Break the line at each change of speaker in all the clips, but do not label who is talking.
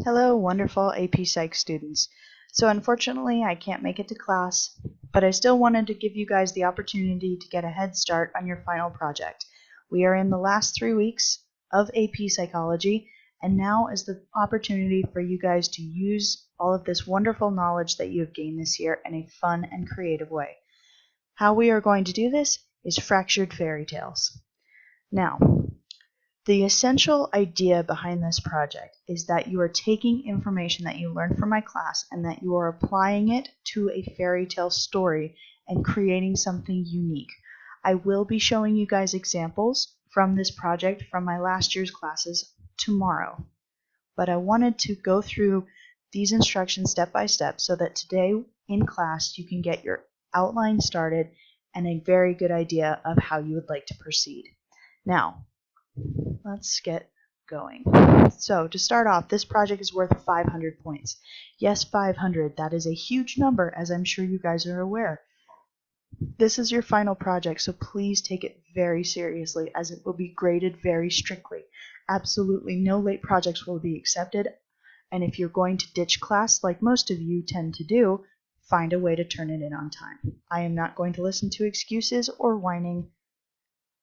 Hello, wonderful AP Psych students. So unfortunately, I can't make it to class, but I still wanted to give you guys the opportunity to get a head start on your final project. We are in the last 3 weeks of AP Psychology, and now is the opportunity for you guys to use all of this wonderful knowledge that you have gained this year in a fun and creative way. How we are going to do this is fractured fairy tales. Now, the essential idea behind this project is that you are taking information that you learned from my class and that you are applying it to a fairy tale story and creating something unique. I will be showing you guys examples from this project from my last year's classes tomorrow, but I wanted to go through these instructions step by step so that today in class you can get your outline started and a very good idea of how you would like to proceed. Now, let's get going. So to start off, this project is worth 500 points. Yes, 500. That is a huge number, as I'm sure you guys are aware. This is your final project, so please take it very seriously, as it will be graded very strictly. Absolutely no late projects will be accepted, and if you're going to ditch class like most of you tend to do, find a way to turn it in on time. I am not going to listen to excuses or whining.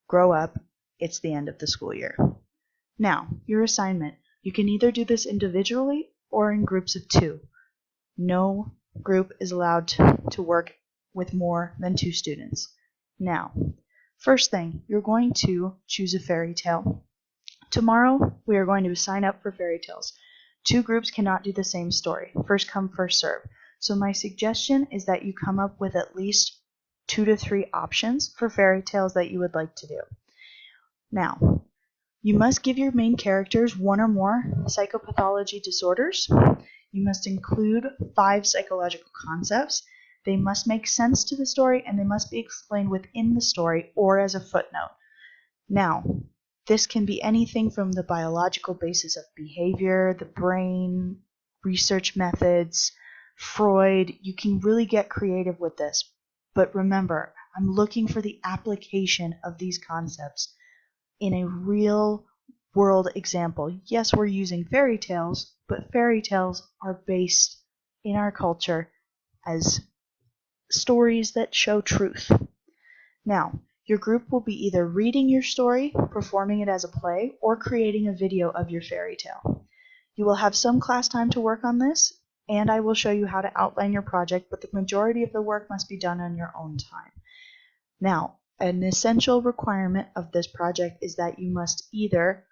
Grow up. It's the end of the school year. Now, your assignment. You can either do this individually or in groups of 2. No group is allowed to work with more than 2 students. Now, first thing, you're going to choose a fairy tale. Tomorrow, we are going to sign up for fairy tales. 2 groups cannot do the same story. First come, first serve. So my suggestion is that you come up with at least 2 to 3 options for fairy tales that you would like to do. Now, you must give your main characters 1 or more psychopathology disorders. You must include 5 psychological concepts. They must make sense to the story, and they must be explained within the story or as a footnote. Now, this can be anything from the biological basis of behavior, the brain, research methods, Freud. You can really get creative with this. But remember, I'm looking for the application of these concepts in a real world example. Yes, we're using fairy tales, but fairy tales are based in our culture as stories that show truth. Now, your group will be either reading your story, performing it as a play, or creating a video of your fairy tale. You will have some class time to work on this, and I will show you how to outline your project, but the majority of the work must be done on your own time. Now, an essential requirement of this project is that you must either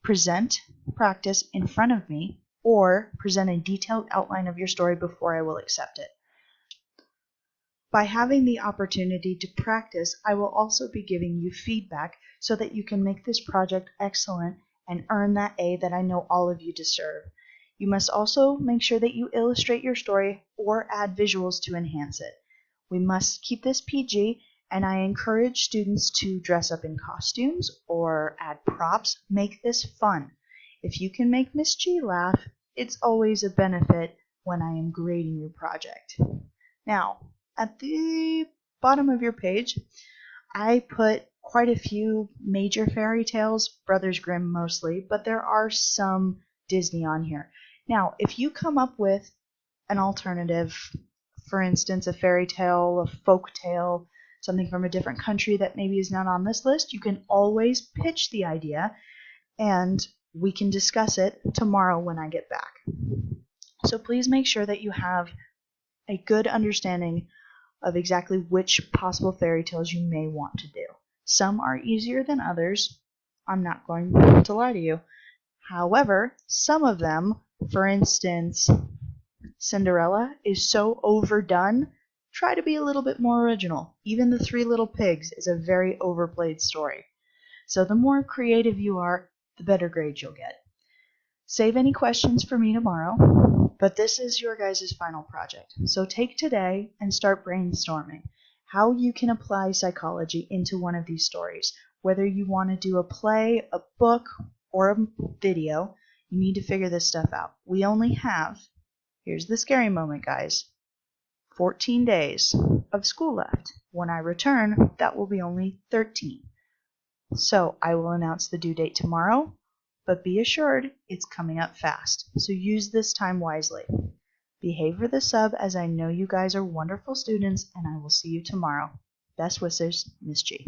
present practice in front of me or present a detailed outline of your story before I will accept it. By having the opportunity to practice, I will also be giving you feedback so that you can make this project excellent and earn that A that I know all of you deserve. You must also make sure that you illustrate your story or add visuals to enhance it. We must keep this PG, and I encourage students to dress up in costumes or add props. Make this fun. If you can make Miss G laugh, it's always a benefit when I am grading your project. Now, at the bottom of your page, I put quite a few major fairy tales, Brothers Grimm mostly, but there are some Disney on here. Now, if you come up with an alternative, for instance, a fairy tale, a folk tale, something from a different country that maybe is not on this list, you can always pitch the idea and we can discuss it tomorrow when I get back. So please make sure that you have a good understanding of exactly which possible fairy tales you may want to do. Some are easier than others. I'm not going to lie to you. However, some of them, for instance, Cinderella, is so overdone. Try to be a little bit more original. Even The 3 Little Pigs is a very overplayed story. So the more creative you are, the better grade you'll get. Save any questions for me tomorrow, but this is your guys' final project. So take today and start brainstorming how you can apply psychology into one of these stories. Whether you want to do a play, a book, or a video, you need to figure this stuff out. We only have, here's the scary moment, guys, 14 days of school left. When I return, that will be only 13. So I will announce the due date tomorrow, but be assured it's coming up fast, so use this time wisely. Behave for the sub, as I know you guys are wonderful students, and I will see you tomorrow. Best wishes, Miss G.